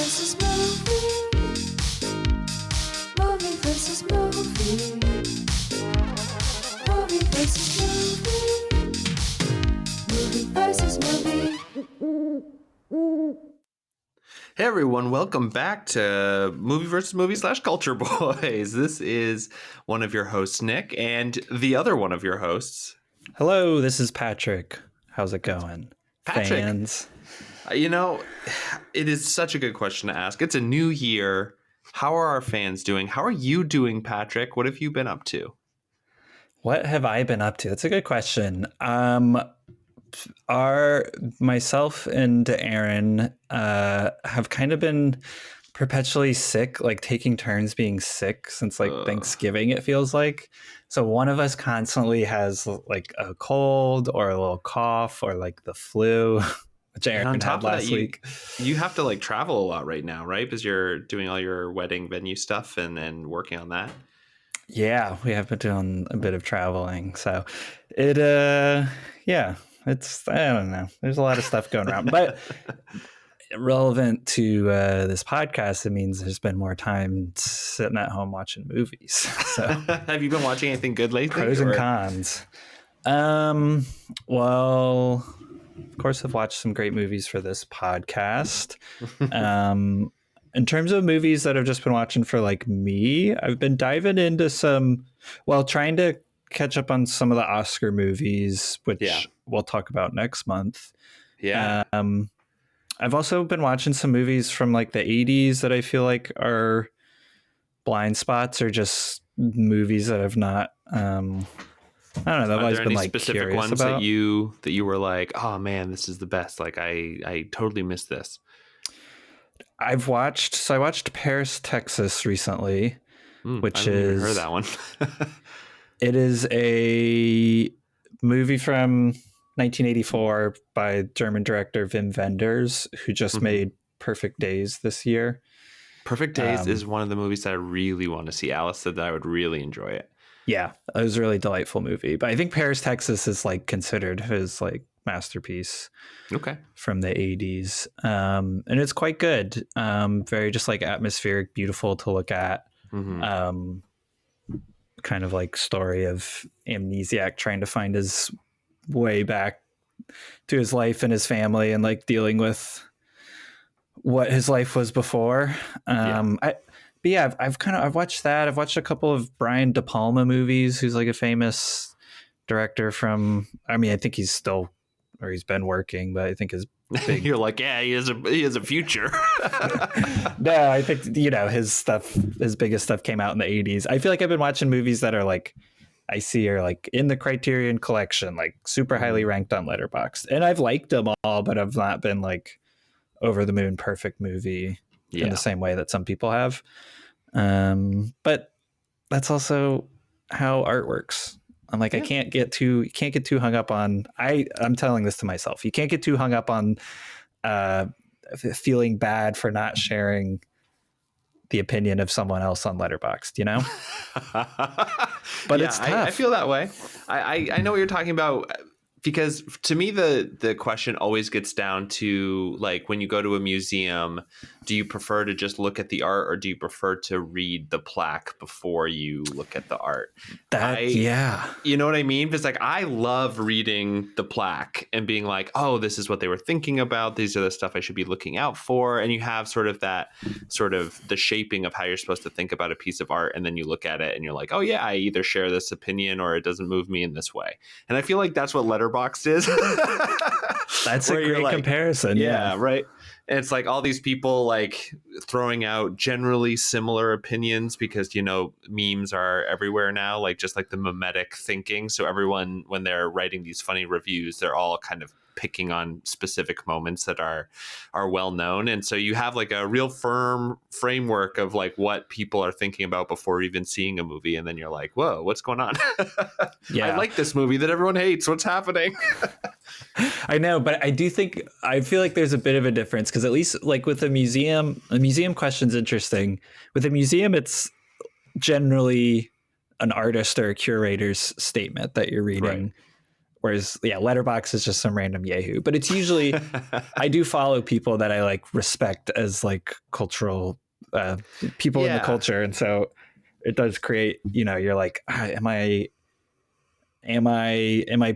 versus movie. Movie versus movie. Movie versus movie. Movie versus movie. Hey everyone, welcome back to Movie vs. Movie / Culture Boys. This is one of your hosts, Nick, and the other one of your hosts. Hello, this is Patrick. How's it going? Patrick. Fans? You know, it is such a good question to ask. It's a new year. How are our fans doing? How are you doing, Patrick? What have you been up to? What have I been up to? That's a good question. Myself and Aaron have kind of been perpetually sick, like taking turns being sick since Thanksgiving, it feels like. So one of us constantly has like a cold or a little cough or like the flu, which Aaron had last week. You have to like travel a lot right now, right? Because you're doing all your wedding venue stuff and working on that. Yeah, we have been doing a bit of traveling. So it, it's, I don't know. There's a lot of stuff going around, but relevant to this podcast, it means there's been more time sitting at home watching movies. So have you been watching anything good lately? Pros and cons. Well, of course, I've watched some great movies for this podcast. In terms of movies that I've just been watching for like me, I've been diving into trying to catch up on some of the Oscar movies, which we'll talk about next month. Yeah. I've also been watching some movies from like the 80s that I feel like are blind spots or just movies that I've not, I don't know. I've always been like specific ones about. that you were like, oh man, this is the best. Like I totally missed this. I watched Paris, Texas recently, which is heard that one. It is a movie from 1984 by German director Wim Wenders, who just made Perfect Days this year. Perfect Days is one of the movies that I really want to see. Alice said that I would really enjoy it. Yeah, it was a really delightful movie. But I think Paris, Texas is like considered his like masterpiece. Okay. From the 80s. And it's quite good. Very just like atmospheric, beautiful to look at. Kind of like story of amnesiac trying to find his way back to his life and his family and like dealing with what his life was before. I've watched that. I've watched a couple of Brian De Palma movies, who's like a famous director from, I think he's still, or he's been working, but I think his big... You're like, yeah, he has a future. No, I think, his biggest stuff came out in the 80s. I feel like I've been watching movies that are like, I see are like in the Criterion Collection, like super highly ranked on Letterboxd. And I've liked them all, but I've not been like over the moon perfect movie in the same way that some people have. But that's also how art works. I'm like, you can't get too hung up on, I'm telling this to myself. You can't get too hung up on feeling bad for not sharing the opinion of someone else on Letterboxd, you know? But it's tough. I feel that way. I know what you're talking about, because to me, the question always gets down to like, when you go to a museum, do you prefer to just look at the art or do you prefer to read the plaque before you look at the art? You know what I mean? Because like, I love reading the plaque and being like, oh, this is what they were thinking about. These are the stuff I should be looking out for. And you have the shaping of how you're supposed to think about a piece of art. And then you look at it and you're like, oh yeah, I either share this opinion or it doesn't move me in this way. And I feel like that's what Letterboxd is. That's a great comparison. Yeah, right. And it's like all these people like throwing out generally similar opinions because, memes are everywhere now, like just like the mimetic thinking. So everyone, when they're writing these funny reviews, they're all kind of picking on specific moments that are well known. And so you have like a real firm framework of like what people are thinking about before even seeing a movie. And then you're like, whoa, what's going on? I like this movie that everyone hates. What's happening? I know, but I feel like there's a bit of a difference because at least like with a museum question's interesting. With a museum, it's generally an artist or a curator's statement that you're reading. Right. Whereas, yeah, Letterboxd is just some random Yahoo. But it's usually, I do follow people that I like respect as like cultural people in the Yeah. culture. And so it does create, you're like, am I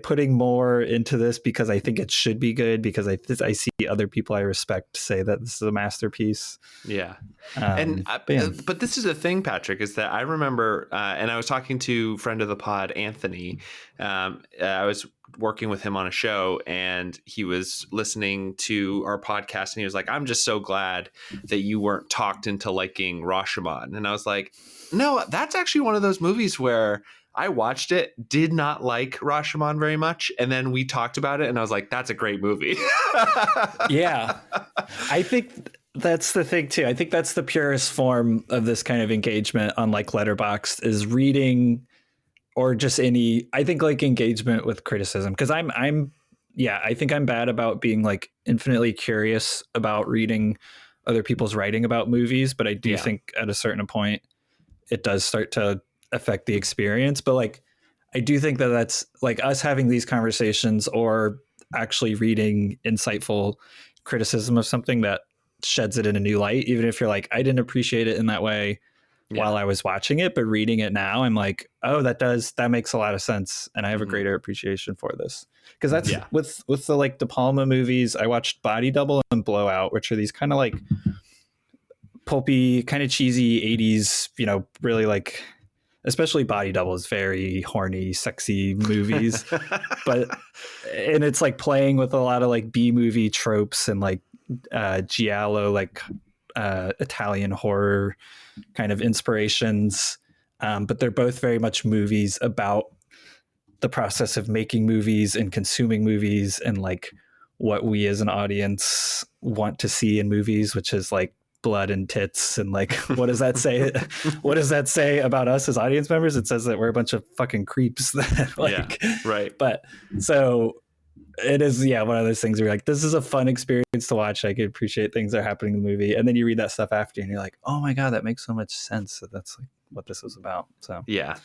putting more into this because I think it should be good because I see other people I respect say that this is a masterpiece. Yeah. But yeah. But this is the thing, Patrick, is that I remember, and I was talking to friend of the pod, Anthony. I was working with him on a show, and he was listening to our podcast, and he was like, "I'm just so glad that you weren't talked into liking Rashomon." And I was like, "No, that's actually one of those movies where I watched it, did not like Rashomon very much, and then we talked about it, and I was like, that's a great movie." Yeah, I think that's the thing too. I think that's the purest form of this kind of engagement on like Letterboxd is reading, or just any. I think like engagement with criticism, because I think I'm bad about being like infinitely curious about reading other people's writing about movies, but I do think at a certain point it does start to affect the experience. But like, I do think that that's like us having these conversations or actually reading insightful criticism of something that sheds it in a new light, even if you're like, I didn't appreciate it in that way while I was watching it, but reading it now, I'm like, oh, that makes a lot of sense. And I have a greater appreciation for this. Because that's with the like De Palma movies, I watched Body Double and Blowout, which are these kind of like pulpy, kind of cheesy 80s, really like, especially Body Double is very horny, sexy movies. And it's like playing with a lot of like B movie tropes and like giallo, like Italian horror kind of inspirations. But they're both very much movies about the process of making movies and consuming movies and like what we as an audience want to see in movies, which is like blood and tits. And like, what does that say? What does that say about us as audience members? It says that we're a bunch of fucking creeps. Like, right. But so it is, one of those things where you're like, this is a fun experience to watch. I can appreciate things that are happening in the movie. And then you read that stuff after and you're like, oh my God, that makes so much sense. That's like what this was about. So yeah,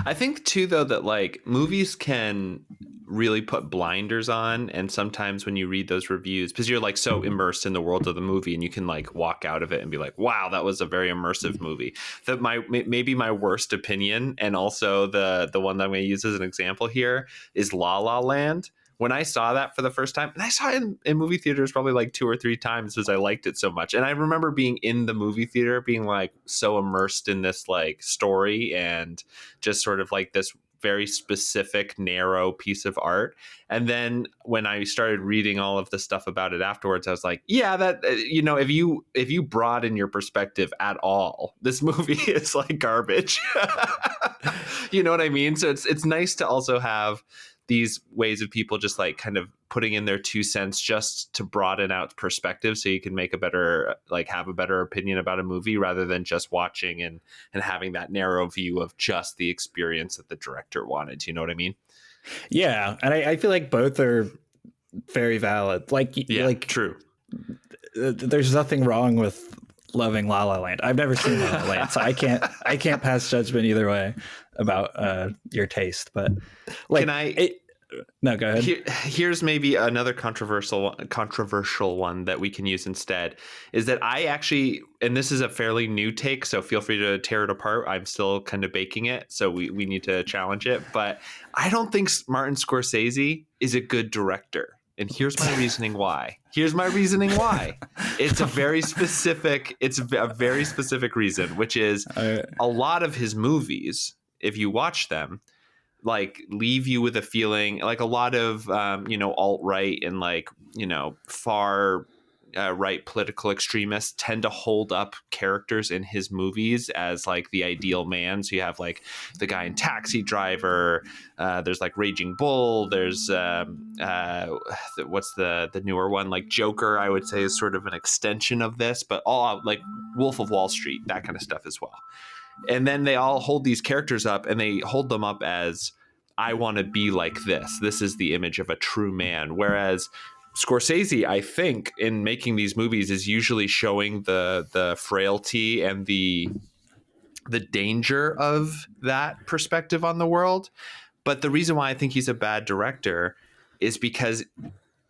I think too, though, that like movies can really put blinders on. And sometimes when you read those reviews, because you're like so immersed in the world of the movie, and you can like walk out of it and be like, wow, that was a very immersive movie. That maybe my worst opinion, and also the one that I'm going to use as an example here, is La La Land. When I saw that for the first time, and I saw it in movie theaters probably like 2 or 3 times because I liked it so much. And I remember being in the movie theater, being like so immersed in this like story and just sort of like this very specific, narrow piece of art. And then when I started reading all of the stuff about it afterwards, I was like, yeah, that, if you broaden your perspective at all, this movie is like garbage. You know what I mean? So it's nice to also have these ways of people just like kind of putting in their 2 cents just to broaden out perspective, so you can make have a better opinion about a movie rather than just watching and having that narrow view of just the experience that the director wanted. You know what I mean? Yeah. And I feel like both are very valid. Like, true. There's nothing wrong with loving La La Land. I've never seen La La Land, so I can't pass judgment either way about your taste. But like, no, go ahead. Here's maybe another controversial one that we can use instead, is that I actually, and this is a fairly new take, so feel free to tear it apart. I'm still kind of baking it, so we need to challenge it. But I don't think Martin Scorsese is a good director. And here's my reasoning why. It's a very specific reason, which is a lot of his movies, if you watch them, like leave you with a feeling like a lot of alt-right and like far right political extremists tend to hold up characters in his movies as like the ideal man. So you have like the guy in Taxi Driver, there's like Raging Bull, there's what's the newer one, like Joker, I would say is sort of an extension of this, but all like Wolf of Wall Street, that kind of stuff as well. And then they all hold these characters up, and they hold them up as, I want to be like this. This is the image of a true man. Whereas Scorsese, I think, in making these movies is usually showing the frailty and the danger of that perspective on the world. But the reason why I think he's a bad director is because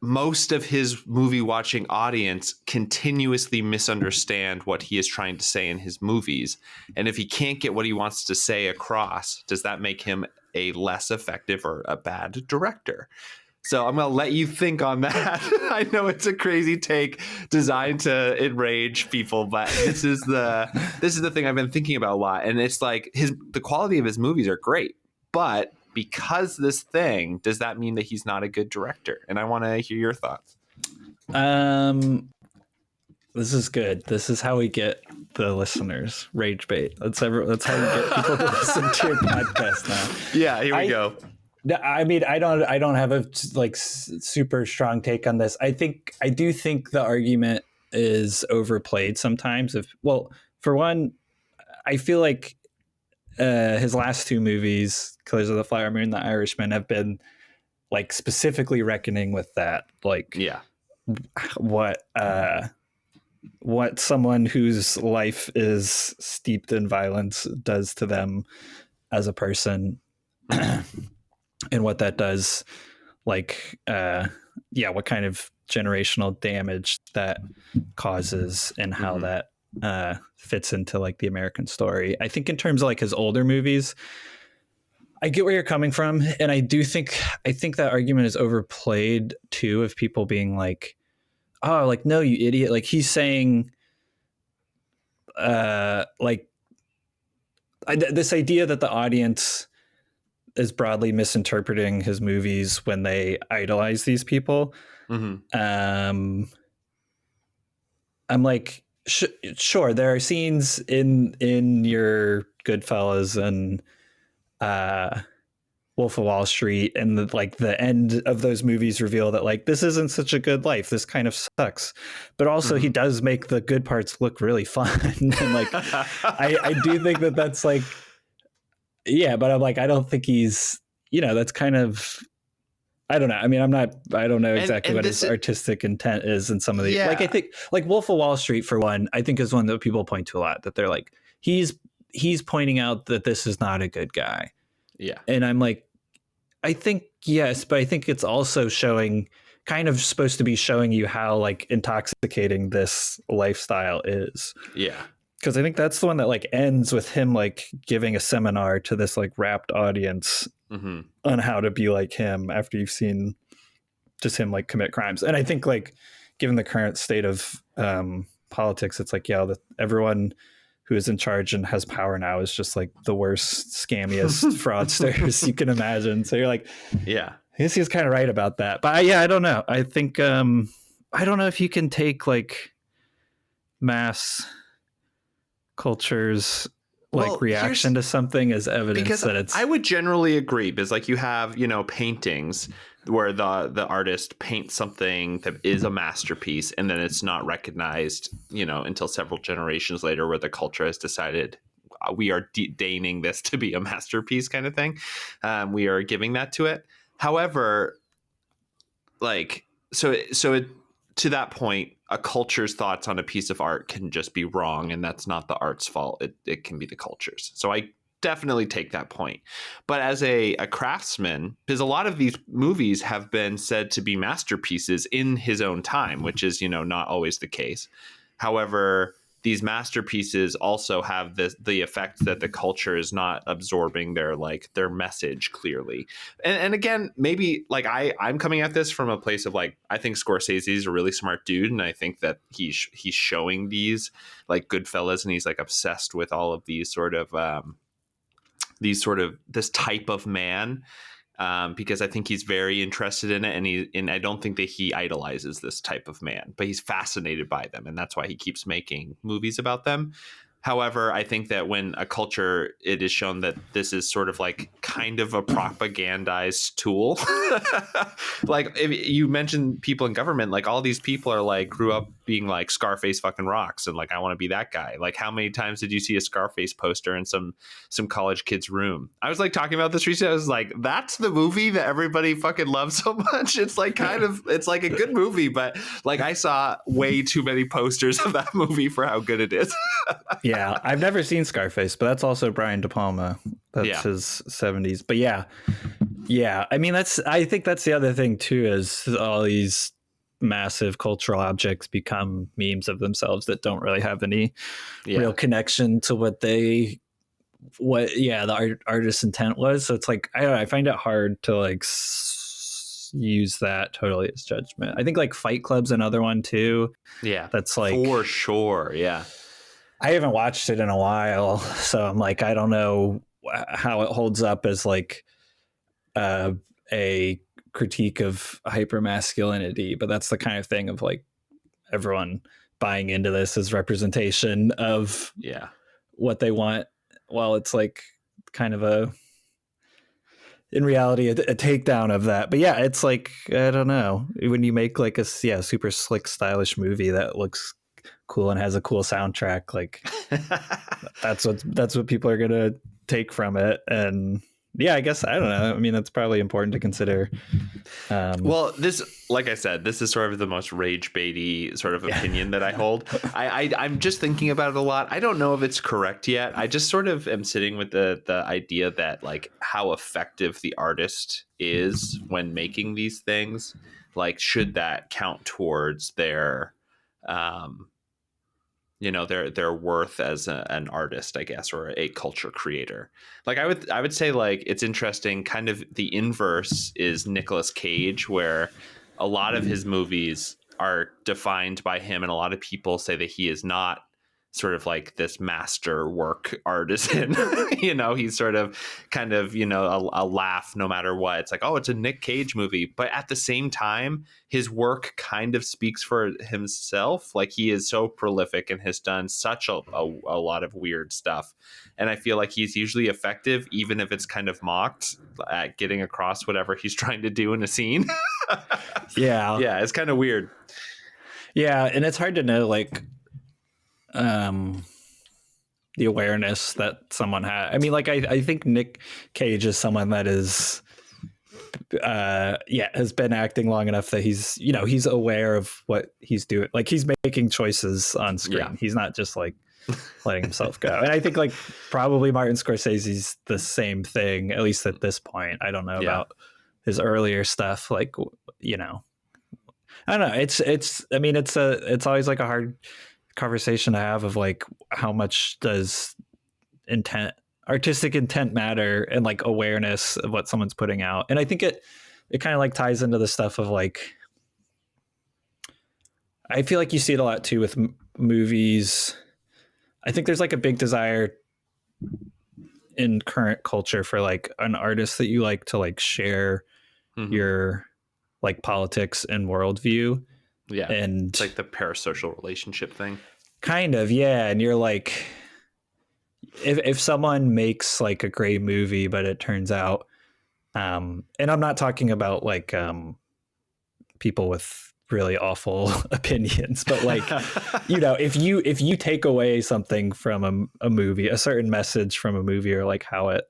most of his movie watching audience continuously misunderstand what he is trying to say in his movies. And if he can't get what he wants to say across, does that make him a less effective or a bad director? So I'm going to let you think on that. I know it's a crazy take designed to enrage people, but this is the thing I've been thinking about a lot. And it's like the quality of his movies are great, but because this thing, does that mean that he's not a good director? And I want to hear your thoughts. This is good. This is how we get the listeners. Rage bait. That's how we get people to listen to your podcast now. Yeah, here we go. I mean, I don't have a super strong take on this. I do think the argument is overplayed sometimes. For one, I feel like his last two movies, Killers of the Flower Moon, The Irishman, have been like specifically reckoning with that. Like, yeah, what someone whose life is steeped in violence does to them as a person, and what that does, like, what kind of generational damage that causes, and how that fits into like the American story. I think in terms of like his older movies, I get where you're coming from, and I think that argument is overplayed too, of people being like, oh, like, no, you idiot. Like, he's saying this idea that the audience is broadly misinterpreting his movies when they idolize these people. I'm like, sure, there are scenes in your Goodfellas and Wolf of Wall Street, and the end of those movies reveal that like this isn't such a good life. This kind of sucks. But also he does make the good parts look really fun. And like I do think that's like, yeah, but I'm like, I don't think he's, that's kind of, I don't know. I mean, I don't know exactly what his artistic intent is in some of these. Like, I think like Wolf of Wall Street, for one, I think is one that people point to a lot, that they're like, he's pointing out that this is not a good guy. Yeah. And I'm like, I think, yes, but I think it's also kind of supposed to be showing you how like intoxicating this lifestyle is. Yeah. Because I think that's the one that like ends with him like giving a seminar to this like rapt audience on how to be like him after you've seen just him like commit crimes. And I think like given the current state of politics, it's like, everyone who is in charge and has power now is just like the worst, scammiest fraudsters you can imagine. So you're like, yeah, I guess he's kind of right about that. But I don't know. I think I don't know if you can take like mass culture's like reaction to something as evidence that it's. I would generally agree, because like you have, paintings where the artist paints something that is a masterpiece, and then it's not recognized, until several generations later, where the culture has decided we are deigning this to be a masterpiece kind of thing. We are giving that to it. However, like, to that point, a culture's thoughts on a piece of art can just be wrong, and that's not the art's fault. It can be the culture's. So I definitely take that point. But as a craftsman, because a lot of these movies have been said to be masterpieces in his own time, which is, not always the case. However, these masterpieces also have the effect that the culture is not absorbing their message clearly. And again, maybe like I'm coming at this from a place of like, I think Scorsese is a really smart dude, and I think that he's showing these like Goodfellas, and he's like obsessed with all of these sort of this type of man, because I think he's very interested in it, and I don't think that he idolizes this type of man, but he's fascinated by them, and that's why he keeps making movies about them. However, I think that when a culture, it is shown that this is sort of like kind of a propagandized tool. Like if you mentioned people in government, like all these people are like grew up being like Scarface fucking rocks, and like I want to be that guy. Like how many times did you see a Scarface poster in some college kid's room? I was like talking about this recently. I was like, that's the movie that everybody fucking loves so much. It's like it's like a good movie, but like I saw way too many posters of that movie for how good it is. Yeah, I've never seen Scarface, but that's also Brian De Palma. That's his 70s. But yeah, Yeah, I mean I think that's the other thing too, is all these massive cultural objects become memes of themselves that don't really have any real Yeah. connection to the artist's intent was. So it's like, I don't know, I find it hard to like use that totally as judgment. I think like Fight Club's another one too. Yeah. That's like, For sure. Yeah. I haven't watched it in a while, so I'm like, I don't know how it holds up as like a critique of hypermasculinity, but that's the kind of thing of like everyone buying into this as representation of Yeah. what they want. Well, it's like kind of a, in reality, a takedown of that. But yeah, it's like, I don't know, when you make like a super slick, stylish movie that looks cool and has a cool soundtrack, like that's what people are gonna take from it. And yeah, I guess, I don't know, I mean, that's probably important to consider. Well, this, like I said, this is sort of the most rage baity sort of opinion that I hold. I'm just thinking about it a lot. I don't know if it's correct yet. I just sort of am sitting with the idea that like how effective the artist is when making these things, like should that count towards their their worth as an artist, I guess, or a culture creator. Like I would say, like, it's interesting. Kind of the inverse is Nicolas Cage, where a lot of his movies are defined by him, and a lot of people say that he is not sort of like this master work artisan. He's sort of kind of, a laugh no matter what. It's like, oh, it's a Nick Cage movie. But at the same time, his work kind of speaks for himself. Like, he is so prolific and has done such a lot of weird stuff. And I feel like he's usually effective, even if it's kind of mocked, at getting across whatever he's trying to do in a scene. Yeah. Yeah, it's kind of weird. Yeah, and it's hard to know, like, the awareness that someone had. I mean, like, I think Nick Cage is someone that is has been acting long enough that he's aware of what he's doing. Like, he's making choices on screen. Yeah. He's not just like letting himself go. And I think like probably Martin Scorsese's the same thing, at least at this point. I don't know about his earlier stuff. Like, I don't know. It's always like a hard conversation to have of like, how much does artistic intent matter, and like awareness of what someone's putting out. And I think it kind of like ties into the stuff of like, I feel like you see it a lot too with movies. I think there's like a big desire in current culture for like an artist that you like to like share your like politics and worldview. Yeah. And it's like the parasocial relationship thing. Kind of, yeah. And you're like, if someone makes like a great movie, but it turns out, and I'm not talking about like people with really awful opinions, but like, if you take away something from a movie, a certain message from a movie, or like how it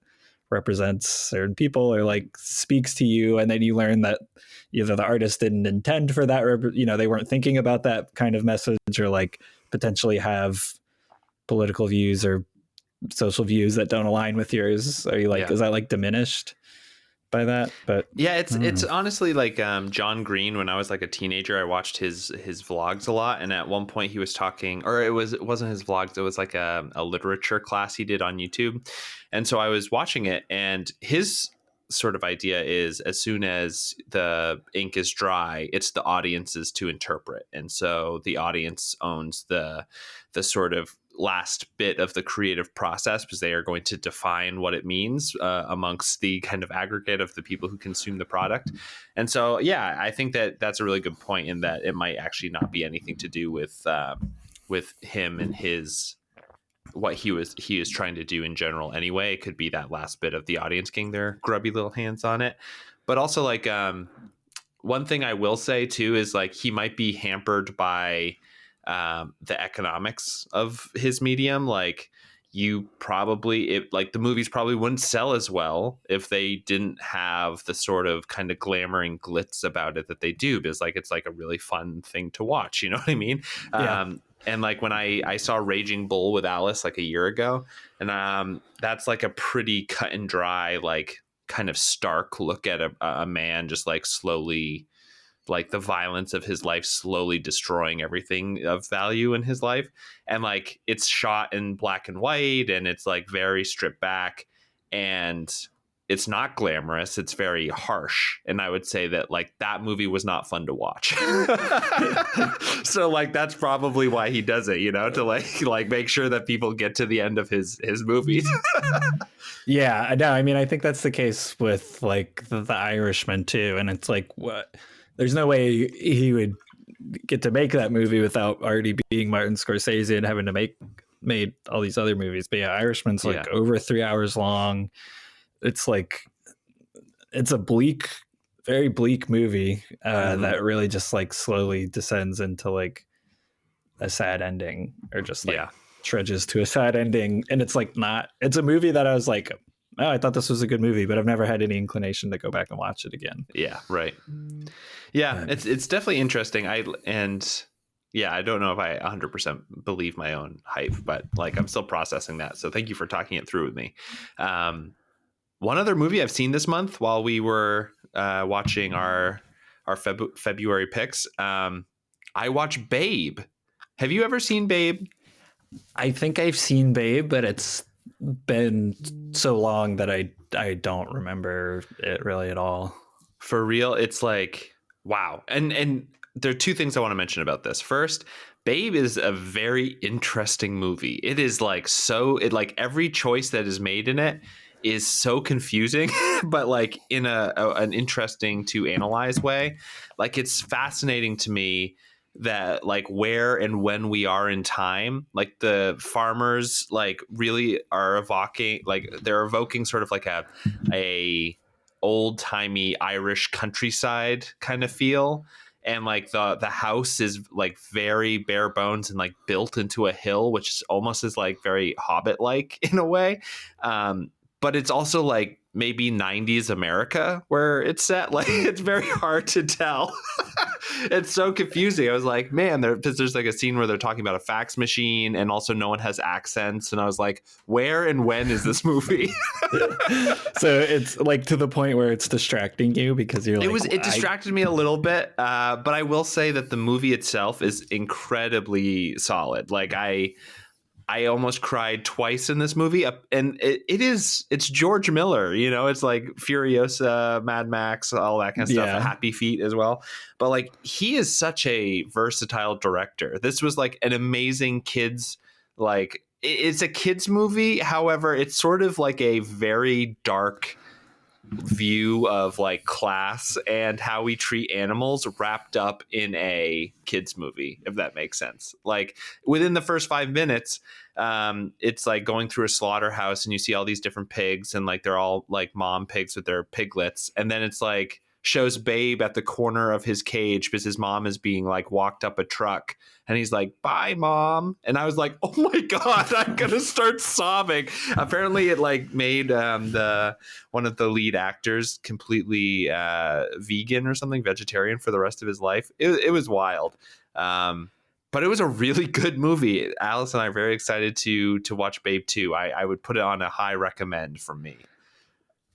represents certain people, or like speaks to you, and then you learn that either the artist didn't intend for that, they weren't thinking about that kind of message, or like potentially have political views or social views that don't align with yours. Are you like, is that like diminished by that? But yeah, it's honestly like John Green. When I was like a teenager, I watched his vlogs a lot, and at one point he was talking, or it wasn't his vlogs, it was like a literature class he did on YouTube. And so I was watching it, and his sort of idea is, as soon as the ink is dry, it's the audience's to interpret, and so the audience owns the sort of last bit of the creative process, because they are going to define what it means amongst the kind of aggregate of the people who consume the product. And so, yeah, I think that that's a really good point, in that it might actually not be anything to do with him and what he is trying to do in general anyway. It could be that last bit of the audience getting their grubby little hands on it. But also, like, one thing I will say too is, like, he might be hampered by the economics of his medium. Like, the movies probably wouldn't sell as well if they didn't have the sort of kind of glamour and glitz about it that they do, because like, it's like a really fun thing to watch, you know what I mean? Yeah. And like, when I saw Raging Bull with Alice like a year ago, and that's like a pretty cut and dry, like, kind of stark look at a man just like slowly, like the violence of his life slowly destroying everything of value in his life. And like it's shot in black and white and it's like very stripped back and it's not glamorous. It's very harsh. And I would say that like that movie was not fun to watch. So like that's probably why he does it, you know, to like make sure that people get to the end of his movies. Yeah, no, I mean, I think that's the case with like the Irishman too. And it's like, what? There's no way he would get to make that movie without already being Martin Scorsese and having to made all these other movies. But yeah, Irishman's like over 3 hours long. It's like, it's a bleak, very bleak movie that really just like slowly descends into like a sad ending, or just like trudges to a sad ending. And it's like it's a movie that I was like, oh, I thought this was a good movie, but I've never had any inclination to go back and watch it again. Yeah, right. Yeah, it's definitely interesting. I don't know if I 100% believe my own hype, but like I'm still processing that. So thank you for talking it through with me. One other movie I've seen this month while we were watching our February picks, I watched Babe. Have you ever seen Babe? I think I've seen Babe, but it's been so long that I don't remember it really at all. For real, it's like, wow. And there are two things I want to mention about this. First, Babe is a very interesting movie. It is like every choice that is made in it is so confusing, but like in an interesting to analyze way. Like it's fascinating to me that like where and when we are in time, like the farmers like really are they're evoking sort of like a old timey Irish countryside kind of feel. And like the house is like very bare bones and like built into a hill, which almost is like very Hobbit like in a way. But it's also like maybe 90s America where it's set. Like it's very hard to tell. It's so confusing. I was like, man, there's like a scene where they're talking about a fax machine and also no one has accents. And I was like, where and when is this movie? So it's like to the point where it's distracting you because you're like, it distracted me a little bit. But I will say that the movie itself is incredibly solid. Like I almost cried twice in this movie, and it's George Miller, you know, it's like Furiosa, Mad Max, all that kind of stuff, Happy Feet as well. But like he is such a versatile director. This was like an amazing kids, like it's a kids movie. However, it's sort of like a very dark view of like class and how we treat animals wrapped up in a kids movie, if that makes sense. Like within the first 5 minutes, it's like going through a slaughterhouse and you see all these different pigs and like they're all like mom pigs with their piglets, and then it's like shows Babe at the corner of his cage because his mom is being like walked up a truck, and he's like, bye mom. And I was like, oh my god, I'm gonna start sobbing. Apparently it like made one of the lead actors completely vegan or something, vegetarian for the rest of his life. It was wild. But it was a really good movie. Alice and I are very excited to watch Babe 2. I would put it on a high recommend from me.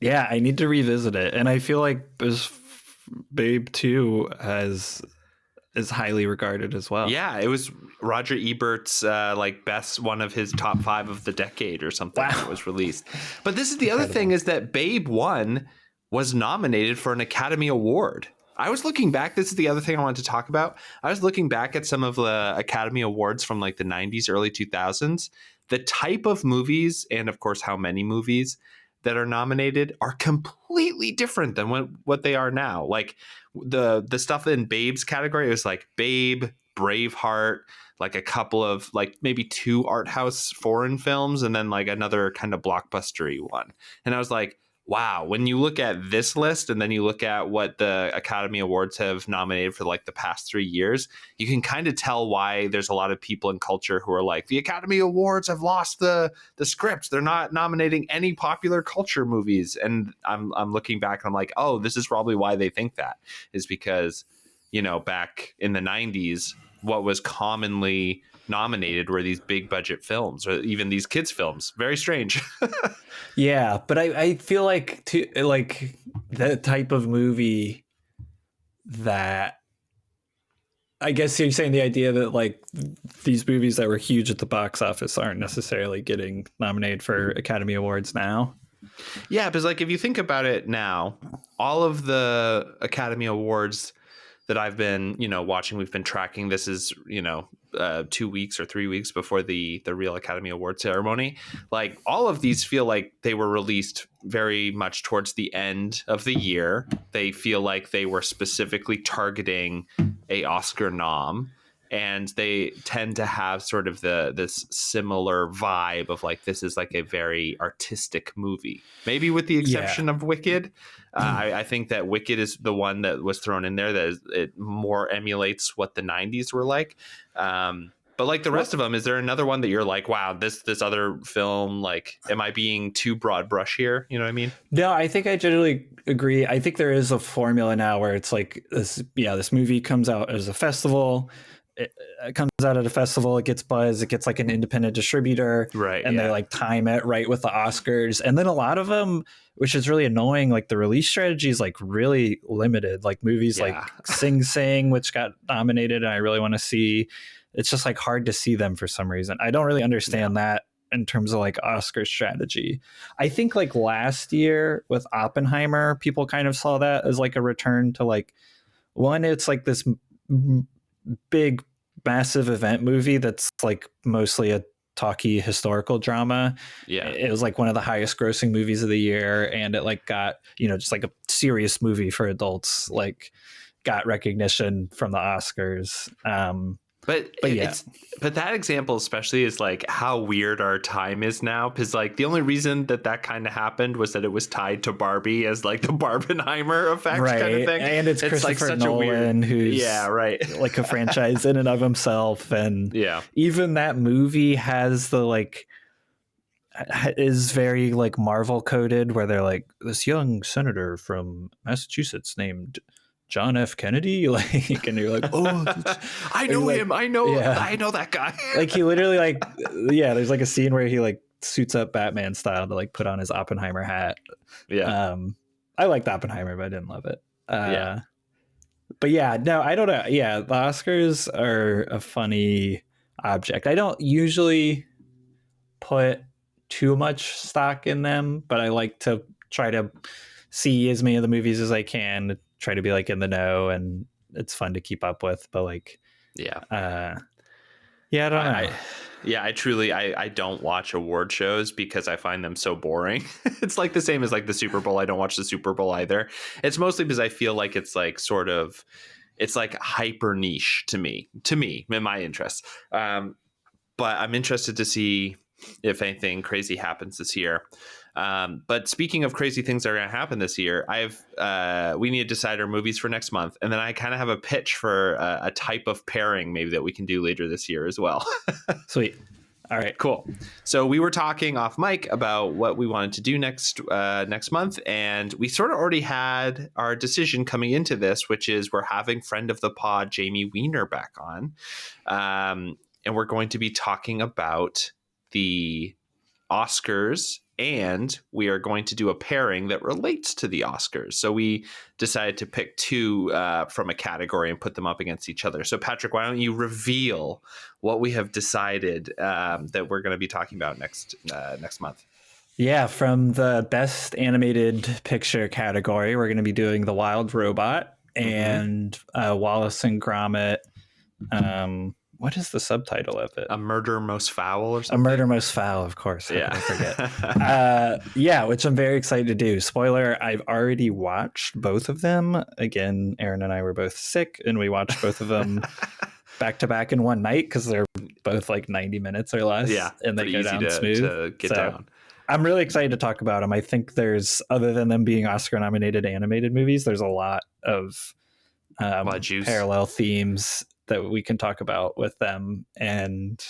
Yeah, I need to revisit it. And I feel like Babe 2 is highly regarded as well. Yeah, it was Roger Ebert's like best, one of his top 5 of the decade or something. That was released. But this is the other thing, is that Babe 1 was nominated for an Academy Award. I was looking back. This is the other thing I wanted to talk about. I was looking back at some of the Academy Awards from like the 90s, early 2000s. The type of movies, and of course how many movies that are nominated, are completely different than what they are now. Like the stuff in Babe's category was like Babe, Braveheart, like a couple of like maybe 2 art house foreign films, and then like another kind of blockbustery one. And I was like, wow, when you look at this list and then you look at what the Academy Awards have nominated for like the past 3 years, you can kind of tell why there's a lot of people in culture who are like, the Academy Awards have lost the script. They're not nominating any popular culture movies. And I'm looking back and I'm like, oh, this is probably why they think that, is because, you know, back in the 90s, what was commonly nominated were these big budget films or even these kids films. Very strange. Yeah, but I feel like like the type of movie that I guess you're saying the idea that like these movies that were huge at the box office aren't necessarily getting nominated for Academy Awards now. Yeah, because like if you think about it now, all of the Academy Awards that I've been, watching, we've been tracking. This is, 2 weeks or 3 weeks before the real Academy Award ceremony. Like all of these feel like they were released very much towards the end of the year. They feel like they were specifically targeting a Oscar nom. And they tend to have sort of this similar vibe of like, this is like a very artistic movie, maybe with the exception of Wicked. I think that Wicked is the one that was thrown in there that it more emulates what the 90s were like. But like the rest of them, is there another one that you're like, wow, this other film, like, am I being too broad brush here? You know what I mean? No, I think I generally agree. I think there is a formula now where it's like this movie comes out as a festival. It comes out at a festival, it gets buzz, it gets like an independent distributor, right? And they like time it right with the Oscars. And then a lot of them, which is really annoying, like the release strategy is like really limited. Like movies like Sing Sing, which got nominated, and I really want to see. It's just like hard to see them for some reason. I don't really understand that in terms of like Oscar strategy. I think like last year with Oppenheimer, people kind of saw that as like a return to like, one, it's like this big massive event movie that's like mostly a talky historical drama. It was like one of the highest grossing movies of the year, and it like got, just like a serious movie for adults, like got recognition from the Oscars. But that example especially is like how weird our time is now, because like the only reason that kind of happened was that it was tied to Barbie as like the Barbenheimer effect kind of thing, and it's Christopher like such Nolan, a weird, who's like a franchise in and of himself, and even that movie has the like is very like Marvel coded, where they're like, this young senator from Massachusetts named John F. Kennedy, like, and you're like, oh, I know him. I know that guy. Like he literally like, there's like a scene where he like suits up Batman style to like put on his Oppenheimer hat. I liked Oppenheimer, but I didn't love it. But no, I don't know. The Oscars are a funny object. I don't usually put too much stock in them, but I like to try to see as many of the movies as I can, try to be like in the know, and it's fun to keep up with. But like, I don't know. I don't watch award shows because I find them so boring. It's like the same as like the Super Bowl. I don't watch the Super Bowl either. It's mostly because I feel like it's like sort of, it's like hyper niche to me in my interests. But I'm interested to see if anything crazy happens this year. But speaking of crazy things that are going to happen this year, we need to decide our movies for next month. And then I kind of have a pitch for a type of pairing maybe that we can do later this year as well. Sweet. All right, cool. So we were talking off mic about what we wanted to do next month. And we sort of already had our decision coming into this, which is we're having friend of the pod, Jamie Weiner, back on. And we're going to be talking about the Oscars, and we are going to do a pairing that relates to the Oscars. So we decided to pick two from a category and put them up against each other. So Patrick, why don't you reveal what we have decided that we're going to be talking about next month? Yeah, from the best animated picture category, we're going to be doing The Wild Robot and Wallace and Gromit. What is the subtitle of it? A Murder Most Foul or something? A Murder Most Foul, of course. How could I forget? Which I'm very excited to do. Spoiler, I've already watched both of them. Again, Aaron and I were both sick, and we watched both of them back to back in one night because they're both like 90 minutes or less. Yeah, and they go down smooth. To get down. I'm really excited to talk about them. I think there's, other than them being Oscar-nominated animated movies, there's a lot of parallel themes that we can talk about with them, and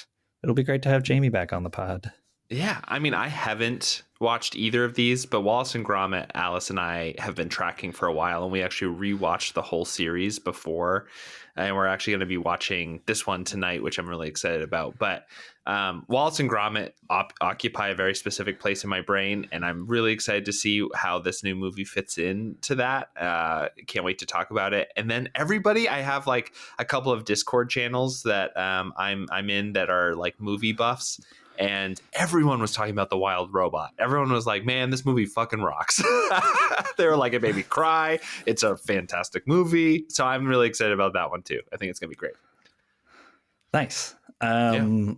it'll be great to have Jamie back on the pod. Yeah, I mean, I haven't watched either of these, but Wallace and Gromit, Alice and I have been tracking for a while, and we actually rewatched the whole series before, and we're actually going to be watching this one tonight, which I'm really excited about. But Wallace and Gromit occupy a very specific place in my brain, and I'm really excited to see how this new movie fits into that. Can't wait to talk about it. And then everybody, I have like a couple of Discord channels that I'm in that are like movie buffs. And everyone was talking about The Wild Robot. Everyone was like, man, this movie fucking rocks. They were like, it made me cry. It's a fantastic movie. So I'm really excited about that one too. I think it's going to be great. Nice. Yeah.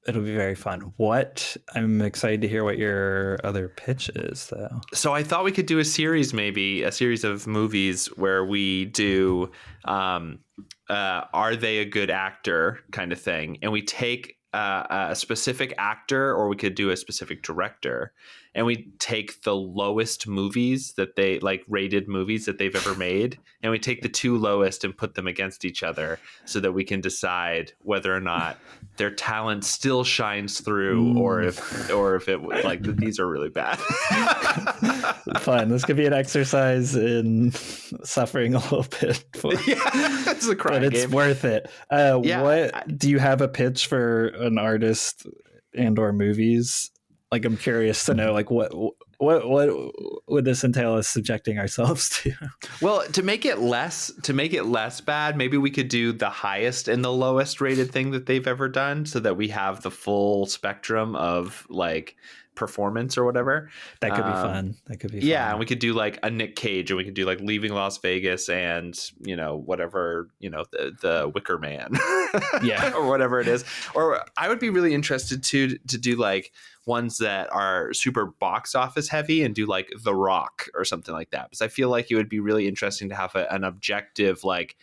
It'll be very fun. I'm excited to hear what your other pitch is, though. So I thought we could do a series of movies where we do are they a good actor kind of thing. And we take a specific actor, or we could do a specific director, and we take the lowest movies that they like rated movies that they've ever made, and we take the two lowest and put them against each other so that we can decide whether or not their talent still shines through, or if it like these are really bad. Fun. This could be an exercise in suffering a little bit for It's a crying but it's game. worth it. What do you have a pitch for an artist and or movies? Like, I'm curious to know, like, what would this entail us subjecting ourselves to? Well, to make it less bad, maybe we could do the highest and the lowest rated thing that they've ever done, so that we have the full spectrum of like performance or whatever. That could be fun. Yeah, and we could do like a Nick Cage, and we could do like Leaving Las Vegas, and whatever, the Wicker Man, Yeah. or whatever it is. Or I would be really interested to do like ones that are super box office heavy, and do like The Rock or something like that, because I feel like it would be really interesting to have an objective, like,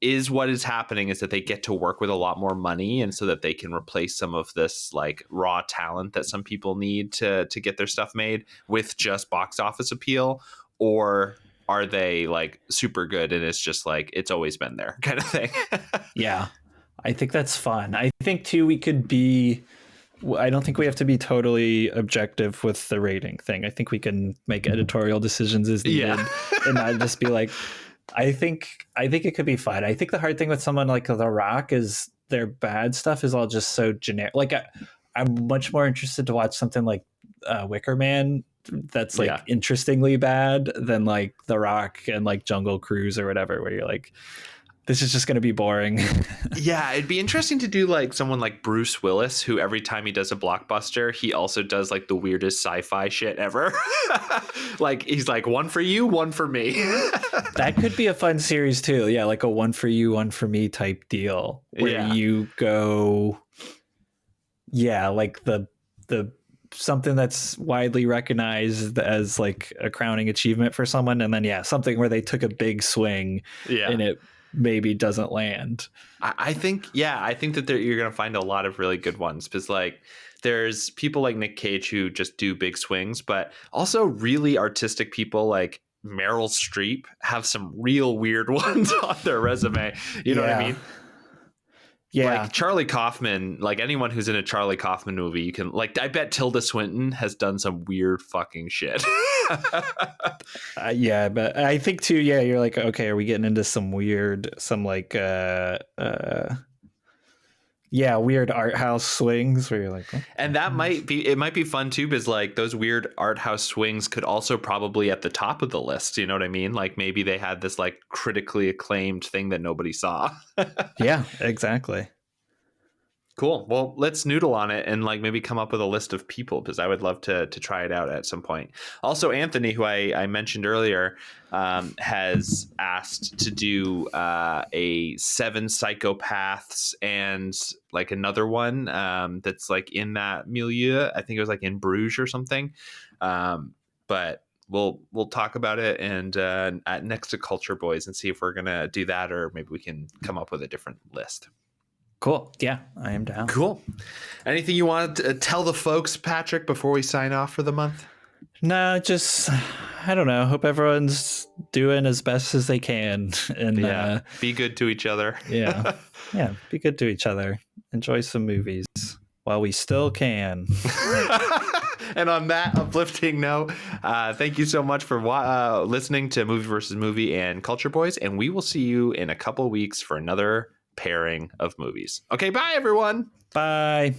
is what is happening is that they get to work with a lot more money, and so that they can replace some of this like raw talent that some people need to get their stuff made with just box office appeal? Or are they like super good and it's just like it's always been there kind of thing? Yeah, I think that's fun. I think too I don't think we have to be totally objective with the rating thing. I think we can make editorial decisions as needed, and not just be like, I think it could be fun. I think the hard thing with someone like The Rock is their bad stuff is all just so generic. Like, I'm much more interested to watch something like Wicker Man that's like interestingly bad than like The Rock and like Jungle Cruise or whatever, where you're like, this is just going to be boring. Yeah, it'd be interesting to do like someone like Bruce Willis, who every time he does a blockbuster, he also does like the weirdest sci-fi shit ever. Like, he's like, one for you, one for me. That could be a fun series too. Yeah, like a one for you, one for me type deal, where you go, like the something that's widely recognized as like a crowning achievement for someone, and then something where they took a big swing and it maybe doesn't land. I think that you're going to find a lot of really good ones, because like there's people like Nick Cage who just do big swings, but also really artistic people like Meryl Streep have some real weird ones on their resume. You know what I mean? Yeah. Like Charlie Kaufman, like anyone who's in a Charlie Kaufman movie, you can like, I bet Tilda Swinton has done some weird fucking shit. But I think too, you're like, okay, are we getting into some weird art house swings where you're like, oh. And that might be fun too, because like those weird art house swings could also probably at the top of the list. You know what I mean? Like maybe they had this like critically acclaimed thing that nobody saw. Yeah, exactly. Cool. Well, let's noodle on it and like maybe come up with a list of people, because I would love to try it out at some point. Also, Anthony, who I mentioned earlier, has asked to do a 7 Psychopaths and like another one that's like in that milieu. I think it was like in Bruges or something. But we'll talk about it and at next to Culture Boys and see if we're gonna do that, or maybe we can come up with a different list. Cool. Yeah, I am down. Cool. Anything you want to tell the folks, Patrick, before we sign off for the month? No, just, I don't know. Hope everyone's doing as best as they can. And be good to each other. Yeah. Be good to each other. Enjoy some movies. while we still can. And on that uplifting note, thank you so much for listening to Movie versus Movie and Culture Boys. And we will see you in a couple weeks for another pairing of movies. Okay, bye, everyone. Bye.